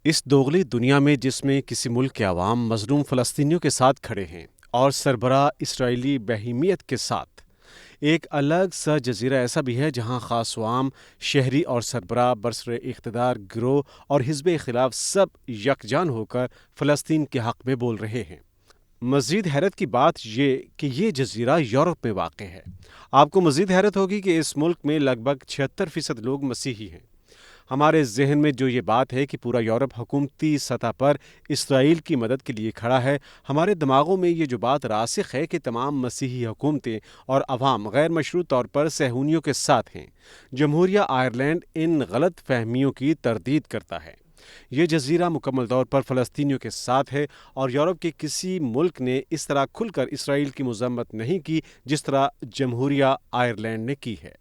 اس دوغلی دنیا میں جس میں کسی ملک کے عوام مظلوم فلسطینیوں کے ساتھ کھڑے ہیں اور سربراہ اسرائیلی بہیمیت کے ساتھ، ایک الگ سا جزیرہ ایسا بھی ہے جہاں خاص و عام، شہری اور سربراہ، برسر اقتدار گروہ اور حزب خلاف سب یکجان ہو کر فلسطین کے حق میں بول رہے ہیں۔ مزید حیرت کی بات یہ کہ یہ جزیرہ یورپ میں واقع ہے۔ آپ کو مزید حیرت ہوگی کہ اس ملک میں لگ بھگ 76% لوگ مسیحی ہیں۔ ہمارے ذہن میں جو یہ بات ہے کہ پورا یورپ حکومتی سطح پر اسرائیل کی مدد کے لیے کھڑا ہے، ہمارے دماغوں میں یہ جو بات راسخ ہے کہ تمام مسیحی حکومتیں اور عوام غیر مشروط طور پر صہیونیوں کے ساتھ ہیں۔ جمہوریہ آئرلینڈ ان غلط فہمیوں کی تردید کرتا ہے۔ یہ جزیرہ مکمل طور پر فلسطینیوں کے ساتھ ہے اور یورپ کے کسی ملک نے اس طرح کھل کر اسرائیل کی مذمت نہیں کی جس طرح جمہوریہ آئرلینڈ نے کی ہے۔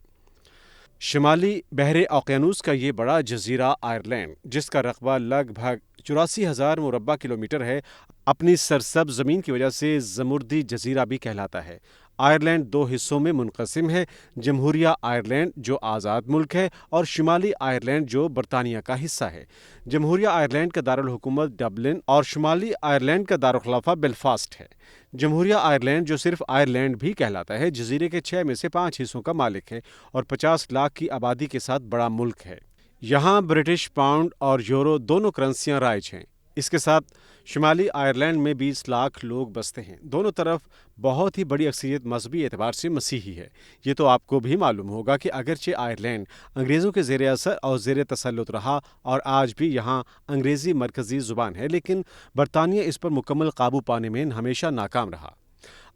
شمالی بحر اوقیانوس کا یہ بڑا جزیرہ آئرلینڈ، جس کا رقبہ لگ بھگ 84,000 مربع کلومیٹر ہے، اپنی سرسبز زمین کی وجہ سے زمردی جزیرہ بھی کہلاتا ہے۔ آئرلینڈ دو حصوں میں منقسم ہے: جمہوریہ آئرلینڈ جو آزاد ملک ہے اور شمالی آئرلینڈ جو برطانیہ کا حصہ ہے۔ جمہوریہ آئرلینڈ کا دارالحکومت ڈبلن اور شمالی آئرلینڈ کا دارالخلافہ بیلفاسٹ ہے۔ جمہوریہ آئرلینڈ جو صرف آئرلینڈ بھی کہلاتا ہے، جزیرے کے 6 میں سے 5 حصوں کا مالک ہے اور 50 لاکھ کی آبادی کے ساتھ بڑا ملک ہے۔ یہاں برٹش پاؤنڈ اور یورو دونوں کرنسیاں رائج ہیں۔ اس کے ساتھ شمالی آئرلینڈ میں 20 لاکھ لوگ بستے ہیں۔ دونوں طرف بہت ہی بڑی اکثریت مذہبی اعتبار سے مسیحی ہے۔ یہ تو آپ کو بھی معلوم ہوگا کہ اگرچہ آئرلینڈ انگریزوں کے زیر اثر اور زیر تسلط رہا اور آج بھی یہاں انگریزی مرکزی زبان ہے، لیکن برطانیہ اس پر مکمل قابو پانے میں ہمیشہ ناکام رہا۔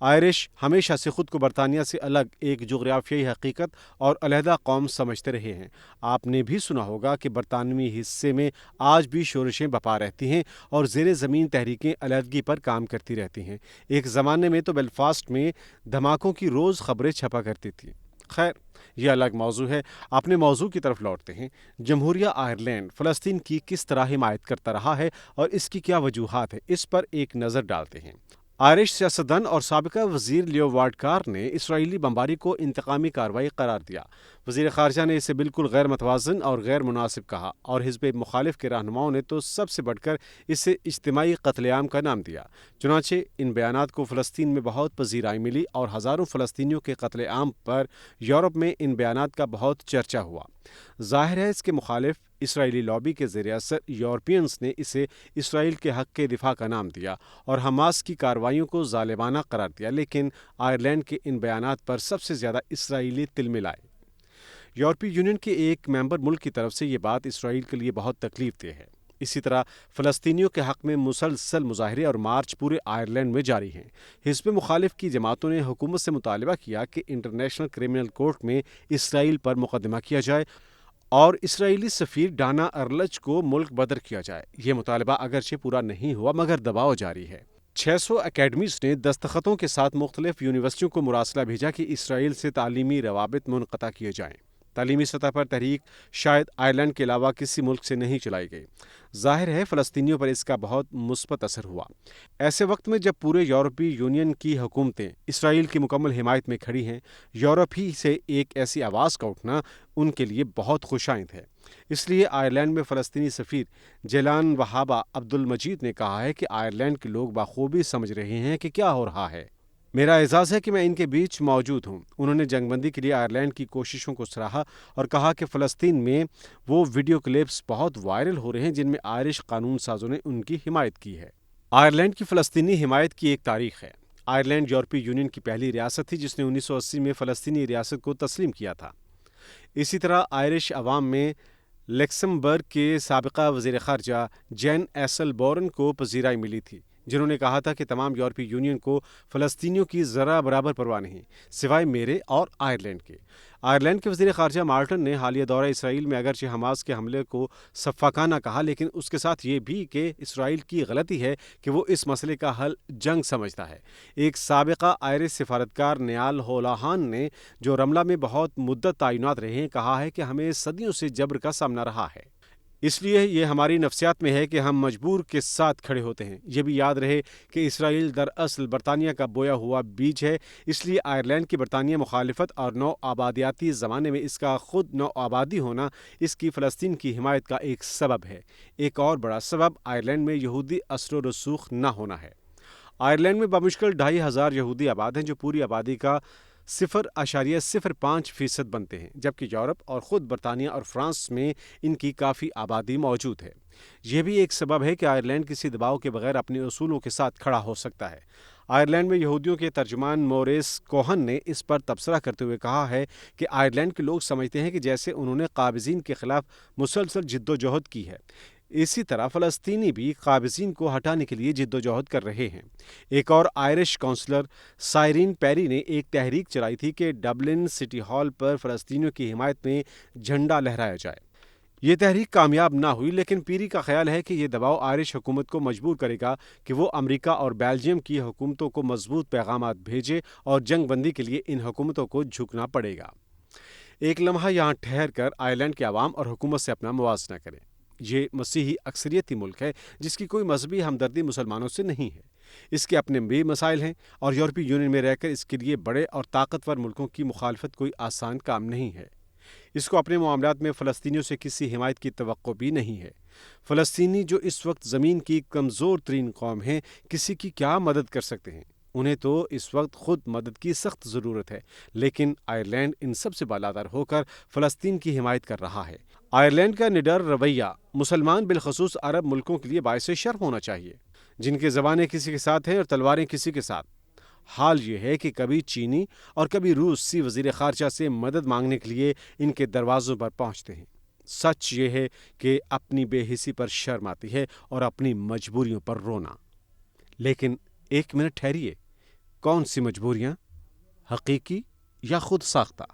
آئرش ہمیشہ سے خود کو برطانیہ سے الگ ایک جغرافیائی حقیقت اور علیحدہ قوم سمجھتے رہے ہیں۔ آپ نے بھی سنا ہوگا کہ برطانوی حصے میں آج بھی شورشیں بپا رہتی ہیں اور زیر زمین تحریکیں علیحدگی پر کام کرتی رہتی ہیں۔ ایک زمانے میں تو بیلفاسٹ میں دھماکوں کی روز خبریں چھپا کرتی تھیں۔ خیر، یہ الگ موضوع ہے۔ اپنے موضوع کی طرف لوٹتے ہیں۔ جمہوریہ آئرلینڈ فلسطین کی کس طرح حمایت کرتا رہا ہے اور اس کی کیا وجوہات ہیں، اس پر ایک نظر ڈالتے ہیں۔ آئرش سیاستدان اور سابقہ وزیر لیو وارڈکار نے اسرائیلی بمباری کو انتقامی کارروائی قرار دیا۔ وزیر خارجہ نے اسے بالکل غیر متوازن اور غیر مناسب کہا اور حزب مخالف کے رہنماؤں نے تو سب سے بڑھ کر اسے اجتماعی قتل عام کا نام دیا۔ چنانچہ ان بیانات کو فلسطین میں بہت پذیرائی ملی اور ہزاروں فلسطینیوں کے قتل عام پر یورپ میں ان بیانات کا بہت چرچا ہوا۔ ظاہر ہے اس کے مخالف اسرائیلی لابی کے زیر اثر یورپینز نے اسے اسرائیل کے حق کے دفاع کا نام دیا اور حماس کی کارروائیوں کو ظالمانہ قرار دیا، لیکن آئرلینڈ کے ان بیانات پر سب سے زیادہ اسرائیلی تل ملائے۔ یورپی یونین کے ایک ممبر ملک کی طرف سے یہ بات اسرائیل کے لیے بہت تکلیف دہ ہے۔ اسی طرح فلسطینیوں کے حق میں مسلسل مظاہرے اور مارچ پورے آئرلینڈ میں جاری ہیں۔ حزب مخالف کی جماعتوں نے حکومت سے مطالبہ کیا کہ انٹرنیشنل کرمنل کورٹ میں اسرائیل پر مقدمہ کیا جائے اور اسرائیلی سفیر ڈانا ارلچ کو ملک بدر کیا جائے۔ یہ مطالبہ اگرچہ پورا نہیں ہوا مگر دباؤ جاری ہے۔ 600 اکیڈمیز نے دستخطوں کے ساتھ مختلف یونیورسٹیوں کو مراسلہ بھیجا کہ اسرائیل سے تعلیمی روابط منقطع کیے جائیں۔ تعلیمی سطح پر تحریک شاید آئرلینڈ کے علاوہ کسی ملک سے نہیں چلائی گئی۔ ظاہر ہے فلسطینیوں پر اس کا بہت مثبت اثر ہوا۔ ایسے وقت میں جب پورے یورپی یونین کی حکومتیں اسرائیل کی مکمل حمایت میں کھڑی ہیں، یورپ ہی سے ایک ایسی آواز کا اٹھنا ان کے لیے بہت خوش آئند ہے۔ اس لیے آئرلینڈ میں فلسطینی سفیر جیلان وہابہ عبد المجید نے کہا ہے کہ آئرلینڈ کے لوگ بخوبی سمجھ رہے ہیں کہ کیا ہو رہا ہے۔ میرا اعزاز ہے کہ میں ان کے بیچ موجود ہوں۔ انہوں نے جنگ بندی کے لیے آئرلینڈ کی کوششوں کو سراہا اور کہا کہ فلسطین میں وہ ویڈیو کلپس بہت وائرل ہو رہے ہیں جن میں آئرش قانون سازوں نے ان کی حمایت کی ہے۔ آئرلینڈ کی فلسطینی حمایت کی ایک تاریخ ہے۔ آئرلینڈ یورپی یونین کی پہلی ریاست تھی جس نے 1980 میں فلسطینی ریاست کو تسلیم کیا تھا۔ اسی طرح آئرش عوام میں لکسمبرگ کے سابقہ وزیر خارجہ جین ایسل بورن کو پذیرائی ملی تھی، جنہوں نے کہا تھا کہ تمام یورپی یونین کو فلسطینیوں کی ذرہ برابر پرواہ نہیں، سوائے میرے اور آئرلینڈ کے۔ آئرلینڈ کے وزیر خارجہ مارٹن نے حالیہ دورہ اسرائیل میں اگرچہ حماس کے حملے کو سفاکانہ کہا، لیکن اس کے ساتھ یہ بھی کہ اسرائیل کی غلطی ہے کہ وہ اس مسئلے کا حل جنگ سمجھتا ہے۔ ایک سابقہ آئرش سفارتکار نیال ہولاہان نے، جو رملہ میں بہت مدت تعینات رہے ہیں، کہا ہے کہ ہمیں صدیوں سے جبر کا سامنا رہا ہے۔ اس لیے یہ ہماری نفسیات میں ہے کہ ہم مجبور کے ساتھ کھڑے ہوتے ہیں۔ یہ بھی یاد رہے کہ اسرائیل دراصل برطانیہ کا بویا ہوا بیج ہے، اس لیے آئرلینڈ کی برطانیہ مخالفت اور نو آبادیاتی زمانے میں اس کا خود نو آبادی ہونا اس کی فلسطین کی حمایت کا ایک سبب ہے۔ ایک اور بڑا سبب آئرلینڈ میں یہودی اثر و رسوخ نہ ہونا ہے۔ آئرلینڈ میں بمشکل 2500 یہودی آباد ہیں، جو پوری آبادی کا 0.05% بنتے ہیں، جبکہ یورپ اور خود برطانیہ اور فرانس میں ان کی کافی آبادی موجود ہے۔ یہ بھی ایک سبب ہے کہ آئرلینڈ کسی دباؤ کے بغیر اپنے اصولوں کے ساتھ کھڑا ہو سکتا ہے۔ آئرلینڈ میں یہودیوں کے ترجمان موریس کوہن نے اس پر تبصرہ کرتے ہوئے کہا ہے کہ آئرلینڈ کے لوگ سمجھتے ہیں کہ جیسے انہوں نے قابضین کے خلاف مسلسل جد و جہد کی ہے، اسی طرح فلسطینی بھی قابضین کو ہٹانے کے لیے جد و جہد کر رہے ہیں۔ ایک اور آئرش کونسلر سائرین پیری نے ایک تحریک چلائی تھی کہ ڈبلن سٹی ہال پر فلسطینیوں کی حمایت میں جھنڈا لہرایا جائے۔ یہ تحریک کامیاب نہ ہوئی، لیکن پیری کا خیال ہے کہ یہ دباؤ آئرش حکومت کو مجبور کرے گا کہ وہ امریکہ اور بیلجیم کی حکومتوں کو مضبوط پیغامات بھیجے اور جنگ بندی کے لیے ان حکومتوں کو جھکنا پڑے گا۔ ایک لمحہ یہاں ٹھہر کر آئرلینڈ کے عوام اور حکومت سے اپنا موازنہ کریں۔ یہ مسیحی اکثریتی ملک ہے جس کی کوئی مذہبی ہمدردی مسلمانوں سے نہیں ہے۔ اس کے اپنے بھی مسائل ہیں، اور یورپی یونین میں رہ کر اس کے لیے بڑے اور طاقتور ملکوں کی مخالفت کوئی آسان کام نہیں ہے۔ اس کو اپنے معاملات میں فلسطینیوں سے کسی حمایت کی توقع بھی نہیں ہے۔ فلسطینی جو اس وقت زمین کی کمزور ترین قوم ہیں، کسی کی کیا مدد کر سکتے ہیں؟ انہیں تو اس وقت خود مدد کی سخت ضرورت ہے، لیکن آئرلینڈ ان سب سے بالاتر ہو کر فلسطین کی حمایت کر رہا ہے۔ آئرلینڈ کا نڈر رویہ مسلمان بالخصوص عرب ملکوں کے لیے باعث شرم ہونا چاہیے، جن کے زبانیں کسی کے ساتھ ہیں اور تلواریں کسی کے ساتھ۔ حال یہ ہے کہ کبھی چینی اور کبھی روسی وزیر خارجہ سے مدد مانگنے کے لیے ان کے دروازوں پر پہنچتے ہیں۔ سچ یہ ہے کہ اپنی بے حسی پر شرم آتی ہے اور اپنی مجبوریوں پر رونا۔ لیکن ایک منٹ ٹھہریے، کون سی مجبوریاں؟ حقیقی یا خود ساختہ؟